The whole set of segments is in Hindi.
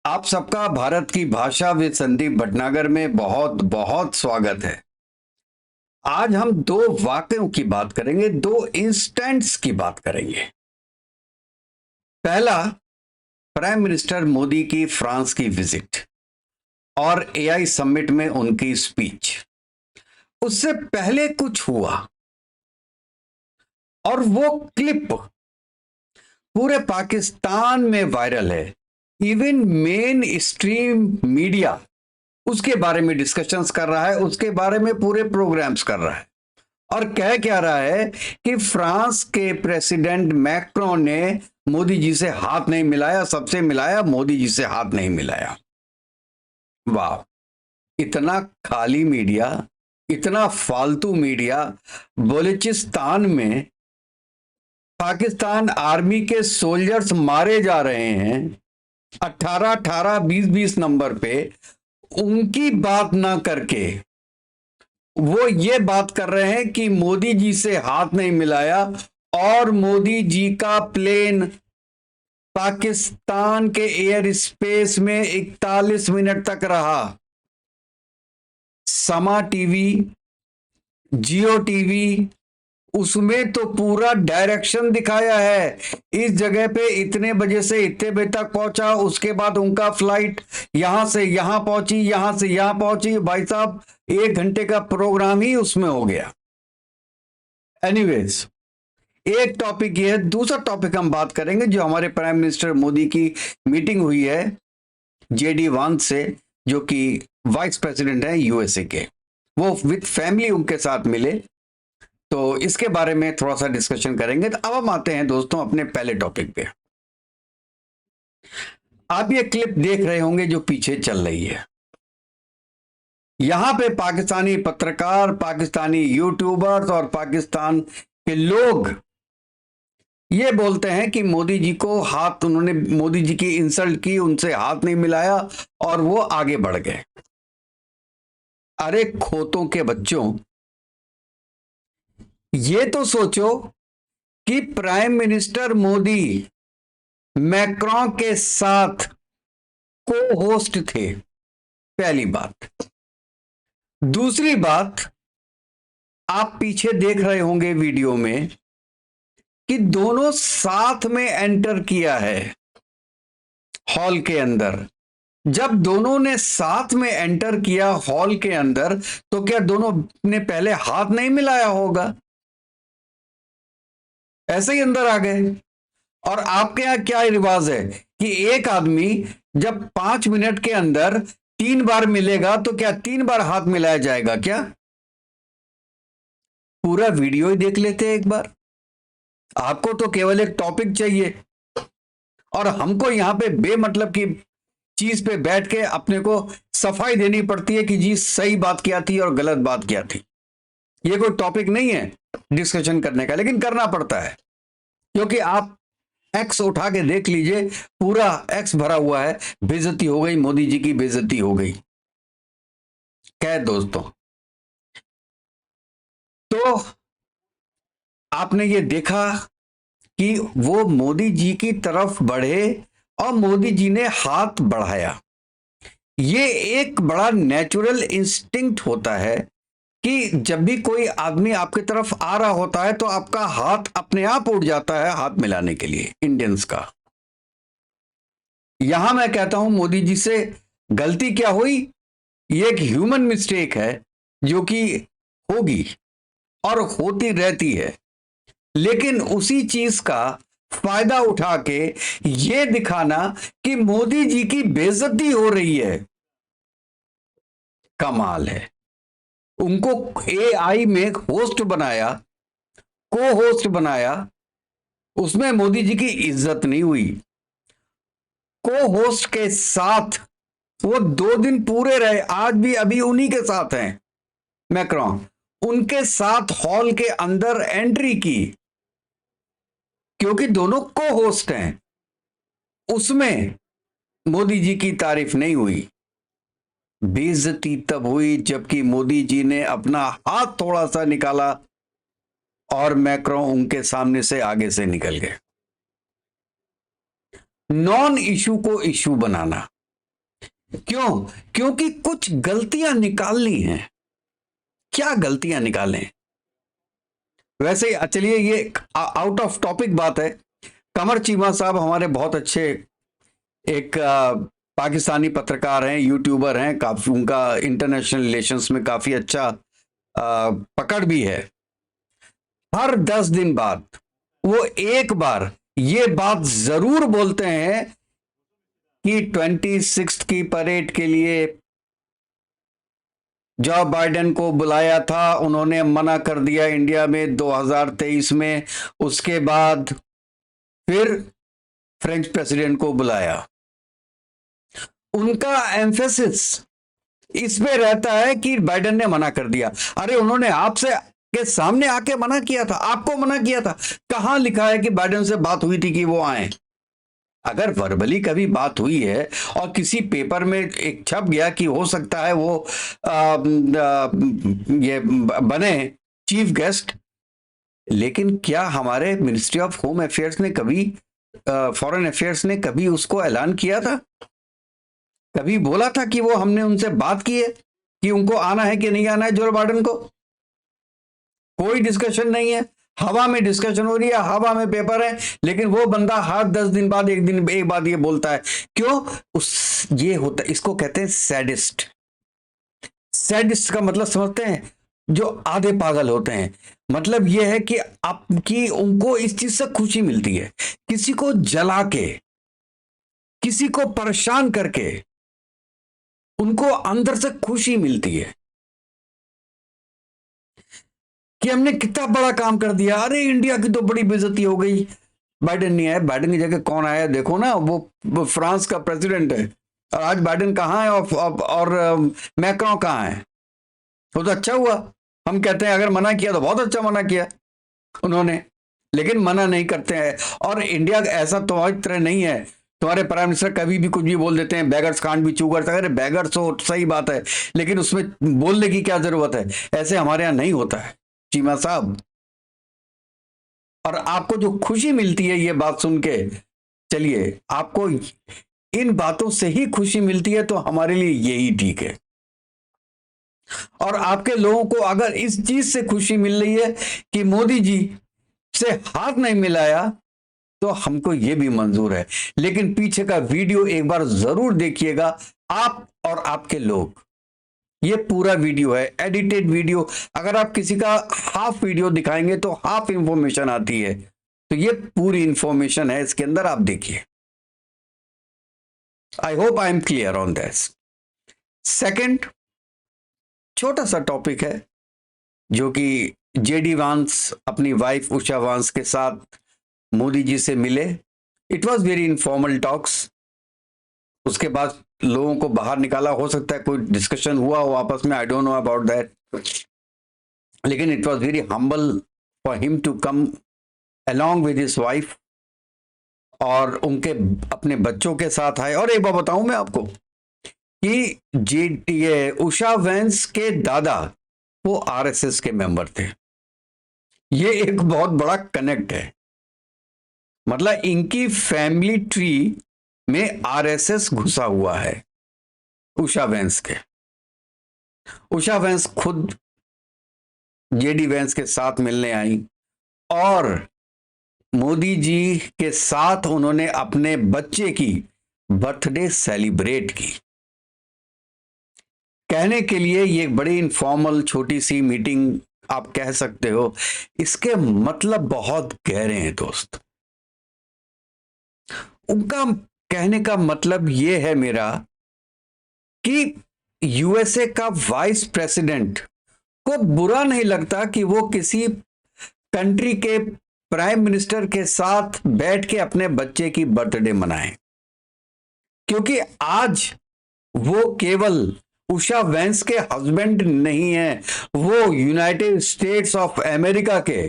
आप सबका भारत की भाषा विद संदीप भटनागर में बहुत बहुत स्वागत है। आज हम दो वाकयों की बात करेंगे, दो इंस्टेंट्स की बात करेंगे। पहला, प्राइम मिनिस्टर मोदी की फ्रांस की विजिट और एआई समिट में उनकी स्पीच। उससे पहले कुछ हुआ और वो क्लिप पूरे पाकिस्तान में वायरल है। इवन मेन स्ट्रीम मीडिया उसके बारे में डिस्कशंस कर रहा है, उसके बारे में पूरे प्रोग्राम्स कर रहा है और कह क्या रहा है कि फ्रांस के प्रेसिडेंट मैक्रोन ने मोदी जी से हाथ नहीं मिलाया, सबसे मिलाया, मोदी जी से हाथ नहीं मिलाया। वाह, इतना खाली मीडिया, इतना फालतू मीडिया। बलूचिस्तान में पाकिस्तान आर्मी के सोल्जर्स मारे जा रहे हैं 18-18, 20-20 नंबर पे, उनकी बात ना करके वो ये बात कर रहे हैं कि मोदी जी से हाथ नहीं मिलाया और मोदी जी का प्लेन पाकिस्तान के एयर स्पेस में 41 मिनट तक रहा। समा टीवी, जियो टीवी, उसमें तो पूरा डायरेक्शन दिखाया है। इस जगह पे इतने बजे से इतने बजे तक पहुंचा, उसके बाद उनका फ्लाइट यहां से यहां पहुंची, यहां से यहां पहुंची। भाई साहब, 1 घंटे का प्रोग्राम ही उसमें हो गया। एनीवेज, एक टॉपिक ये है। दूसरा टॉपिक हम बात करेंगे जो हमारे प्राइम मिनिस्टर मोदी की मीटिंग हुई है जेडी वांस से, जो कि वाइस प्रेसिडेंट है यूएसए के। वो विद फैमिली उनके साथ मिले, तो इसके बारे में थोड़ा सा डिस्कशन करेंगे। तो अब हम आते हैं दोस्तों अपने पहले टॉपिक पे। आप ये क्लिप देख रहे होंगे जो पीछे चल रही है। यहां पे पाकिस्तानी पत्रकार, पाकिस्तानी यूट्यूबर्स और पाकिस्तान के लोग ये बोलते हैं कि मोदी जी को हाथ, उन्होंने मोदी जी की इंसल्ट की, उनसे हाथ नहीं मिलाया और वो आगे बढ़ गए। अरे खोतों के बच्चों, ये तो सोचो कि प्राइम मिनिस्टर मोदी मैक्रोन के साथ को होस्ट थे, पहली बात। दूसरी बात, आप पीछे देख रहे होंगे वीडियो में कि दोनों साथ में एंटर किया है हॉल के अंदर। जब दोनों ने साथ में एंटर किया हॉल के अंदर, तो क्या दोनों ने पहले हाथ नहीं मिलाया होगा? ऐसे ही अंदर आ गए। और आपके यहां क्या रिवाज है कि एक आदमी जब 5 मिनट के अंदर 3 बार मिलेगा तो क्या 3 बार हाथ मिलाया जाएगा क्या? पूरा वीडियो ही देख लेते एक बार। आपको तो केवल एक टॉपिक चाहिए और हमको यहां पे बेमतलब की चीज पे बैठ के अपने को सफाई देनी पड़ती है कि जी सही बात क्या थी और गलत बात क्या थी। ये कोई टॉपिक नहीं है डिस्कशन करने का, लेकिन करना पड़ता है क्योंकि आप एक्स उठा के देख लीजिए, पूरा एक्स भरा हुआ है। बेइज्जती हो गई, मोदी जी की बेइज्जती हो गई। क्या है दोस्तों, तो आपने ये देखा कि वो मोदी जी की तरफ बढ़े और मोदी जी ने हाथ बढ़ाया। ये एक बड़ा नेचुरल इंस्टिंक्ट होता है कि जब भी कोई आदमी आपकी तरफ आ रहा होता है तो आपका हाथ अपने आप उठ जाता है हाथ मिलाने के लिए, इंडियंस का। यहां मैं कहता हूं मोदी जी से गलती क्या हुई, ये एक ह्यूमन मिस्टेक है जो कि होगी और होती रहती है, लेकिन उसी चीज का फायदा उठा के ये दिखाना कि मोदी जी की बेइज्जती हो रही है, कमाल है। उनको एआई में होस्ट बनाया, को होस्ट बनाया, उसमें मोदी जी की इज्जत नहीं हुई। को होस्ट के साथ वो 2 दिन पूरे रहे, आज भी अभी उन्हीं के साथ हैं मैक्रोन। उनके साथ हॉल के अंदर एंट्री की क्योंकि दोनों को होस्ट हैं। उसमें मोदी जी की तारीफ नहीं हुई। बेइज्जती तब हुई जबकि मोदी जी ने अपना हाथ थोड़ा सा निकाला और मैक्रोन उनके सामने से आगे से निकल गए। नॉन इशू को इशू बनाना, क्यों? क्योंकि कुछ गलतियां निकालनी हैं। क्या गलतियां निकालें? वैसे चलिए, ये आउट ऑफ टॉपिक बात है। कमर चीमा साहब हमारे बहुत अच्छे एक पाकिस्तानी पत्रकार हैं, यूट्यूबर हैं, काफी उनका इंटरनेशनल रिलेशंस में काफी अच्छा पकड़ भी है। हर 10 दिन बाद वो एक बार ये बात जरूर बोलते हैं कि 26 की परेड के लिए जो बाइडेन को बुलाया था, उन्होंने मना कर दिया इंडिया में 2023 में। उसके बाद फिर फ्रेंच प्रेसिडेंट को बुलाया। उनका एम्फेसिस इसमें रहता है कि बाइडेन ने मना कर दिया। अरे उन्होंने आपसे के सामने आके मना किया था, आपको मना किया था। कहां लिखा है कि बाइडेन से बात हुई थी कि वो आए? अगर वर्बली कभी बात हुई है और किसी पेपर में एक छप गया कि हो सकता है वो ये बने चीफ गेस्ट, लेकिन क्या हमारे मिनिस्ट्री ऑफ होम अफेयर्स ने कभी, फॉरेन अफेयर्स ने कभी उसको ऐलान किया था? कभी बोला था कि वो हमने उनसे बात की है कि उनको आना है कि नहीं आना है जो बाइडेन को? कोई डिस्कशन नहीं है। हवा में डिस्कशन हो रही है, हवा में पेपर है, लेकिन वो बंदा हर 10 दिन बाद एक बात ये बोलता है। क्यों? ये होता, इसको कहते हैं सैडिस्ट। सैडिस्ट का मतलब समझते हैं? जो आधे पागल होते हैं। मतलब ये है कि आपकी उनको इस चीज से खुशी मिलती है, किसी को जला के, किसी को परेशान करके उनको अंदर से खुशी मिलती है कि हमने कितना बड़ा काम कर दिया। अरे इंडिया की तो बड़ी बेइज्जती हो गई, बाइडेन नहीं आया। बाइडेन की जगह कौन आया देखो ना, वो फ्रांस का प्रेसिडेंट है। और आज बाइडेन कहाँ है और मैक्रों कहाँ है? वो तो अच्छा हुआ। हम कहते हैं अगर मना किया तो बहुत अच्छा मना किया उन्होंने, लेकिन मना नहीं करते हैं। और इंडिया ऐसा तुम्हारी तरह नहीं है, तुम्हारे प्राइम मिनिस्टर कभी भी कुछ भी बोल देते हैं, बैगर्स कांट बी चूगर्स। अगर बैगर्स हो सही बात है, लेकिन उसमें बोलने की क्या जरूरत है? ऐसे हमारे यहां नहीं होता है चीमा साहब। और आपको जो खुशी मिलती है ये बात सुन के, चलिए आपको इन बातों से ही खुशी मिलती है तो हमारे लिए यही ठीक है। और आपके लोगों को अगर इस चीज से खुशी मिल रही है कि मोदी जी से हाथ नहीं मिलाया, तो हमको ये भी मंजूर है। लेकिन पीछे का वीडियो एक बार जरूर देखिएगा, आप और आपके लोग। ये पूरा वीडियो है, एडिटेड वीडियो। अगर आप किसी का हाफ वीडियो दिखाएंगे तो हाफ इंफॉर्मेशन आती है, तो ये पूरी इंफॉर्मेशन है इसके अंदर, आप देखिए। I hope I am clear on this. Second छोटा सा टॉपिक है जो कि जेडी वांस अपनी वाइफ उषा वांस के साथ मोदी जी से मिले। It was very informal talks. उसके बाद लोगों को बाहर निकाला, हो सकता है कोई डिस्कशन हुआ हो आपस में, I don't know about that, लेकिन it was very humble for him to come along with his wife, और उनके अपने बच्चों के साथ आए। और एक बात बताऊं मैं आपको कि ये उषा वैंस के दादा वो आरएसएस के मेंबर थे। ये एक बहुत बड़ा कनेक्ट है, मतलब इनकी फैमिली ट्री में आरएसएस घुसा हुआ है उषा वैंस के। उषा वैंस खुद जेडी वैंस के साथ मिलने आई और मोदी जी के साथ उन्होंने अपने बच्चे की बर्थडे सेलिब्रेट की। कहने के लिए ये बड़ी इनफॉर्मल छोटी सी मीटिंग आप कह सकते हो, इसके मतलब बहुत गहरे हैं दोस्त। उनका कहने का मतलब ये है मेरा कि यूएसए का वाइस प्रेसिडेंट को बुरा नहीं लगता कि वो किसी कंट्री के प्राइम मिनिस्टर के साथ बैठ के अपने बच्चे की बर्थडे मनाएं, क्योंकि आज वो केवल उषा वैंस के हस्बैंड नहीं है, वो यूनाइटेड स्टेट्स ऑफ अमेरिका के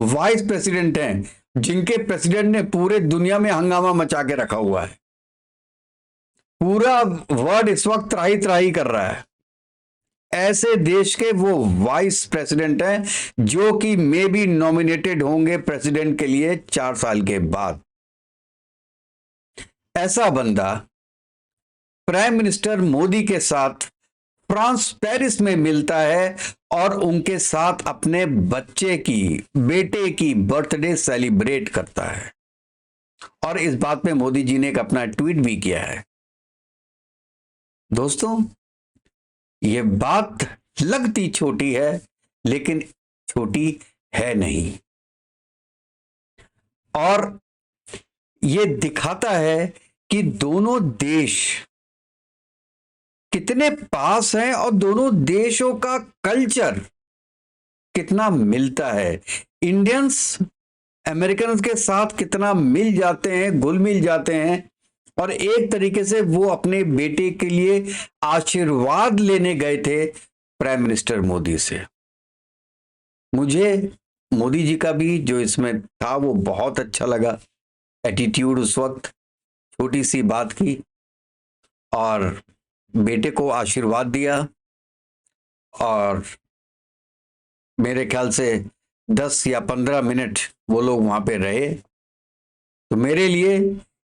वाइस प्रेसिडेंट हैं, जिनके प्रेसिडेंट ने पूरे दुनिया में हंगामा मचा के रखा हुआ है। पूरा वर्ल्ड इस वक्त त्राही त्राही कर रहा है। ऐसे देश के वो वाइस प्रेसिडेंट हैं जो कि मे बी नॉमिनेटेड होंगे प्रेसिडेंट के लिए 4 साल के बाद। ऐसा बंदा प्राइम मिनिस्टर मोदी के साथ फ्रांस पेरिस में मिलता है और उनके साथ अपने बेटे की बर्थडे सेलिब्रेट करता है। और इस बात पे मोदी जी ने एक अपना ट्वीट भी किया है। दोस्तों, ये बात लगती छोटी है लेकिन छोटी है नहीं, और ये दिखाता है कि दोनों देश कितने पास हैं और दोनों देशों का कल्चर कितना मिलता है। इंडियंस अमेरिकन के साथ कितना मिल जाते हैं, घुल मिल जाते हैं, और एक तरीके से वो अपने बेटे के लिए आशीर्वाद लेने गए थे प्राइम मिनिस्टर मोदी से। मुझे मोदी जी का भी जो इसमें था वो बहुत अच्छा लगा। एटीट्यूड उस वक्त, छोटी सी बात की और बेटे को आशीर्वाद दिया, और मेरे ख्याल से 10 या 15 मिनट वो लोग वहां पे रहे। तो मेरे लिए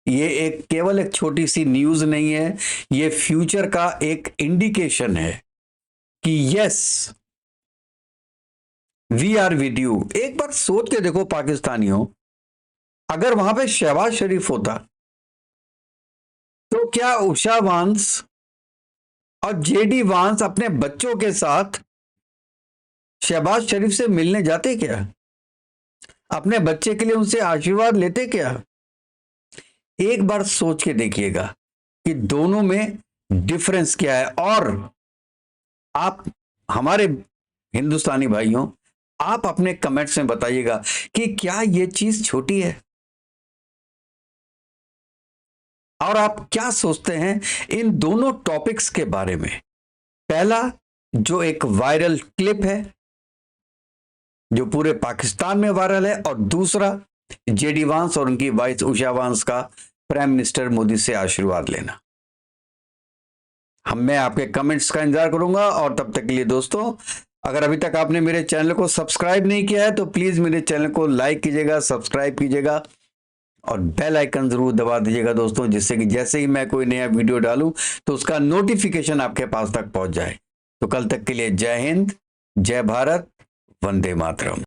ये केवल एक छोटी सी न्यूज नहीं है, ये फ्यूचर का एक इंडिकेशन है कि yes, we are with you. एक बार सोच के देखो पाकिस्तानियों, अगर वहां पे शहबाज शरीफ होता तो क्या उषा वांस और जेडी वांस अपने बच्चों के साथ शहबाज शरीफ से मिलने जाते क्या? अपने बच्चे के लिए उनसे आशीर्वाद लेते क्या? एक बार सोच के देखिएगा कि दोनों में डिफरेंस क्या है। और आप हमारे हिंदुस्तानी भाइयों, आप अपने कमेंट्स में बताइएगा कि क्या ये चीज छोटी है, और आप क्या सोचते हैं इन दोनों टॉपिक्स के बारे में। पहला जो एक वायरल क्लिप है जो पूरे पाकिस्तान में वायरल है, और दूसरा जेडी वांस और उनकी वाइफ उषा वांस का प्राइम मिनिस्टर मोदी से आशीर्वाद लेना। मैं आपके कमेंट्स का इंतजार करूंगा, और तब तक के लिए दोस्तों, अगर अभी तक आपने मेरे चैनल को सब्सक्राइब नहीं किया है तो प्लीज मेरे चैनल को लाइक कीजिएगा, सब्सक्राइब कीजिएगा और बेल आइकन जरूर दबा दीजिएगा दोस्तों, जिससे कि जैसे ही मैं कोई नया वीडियो डालूं तो उसका नोटिफिकेशन आपके पास तक पहुंच जाए। तो कल तक के लिए जय हिंद, जय भारत, वंदे मातरम।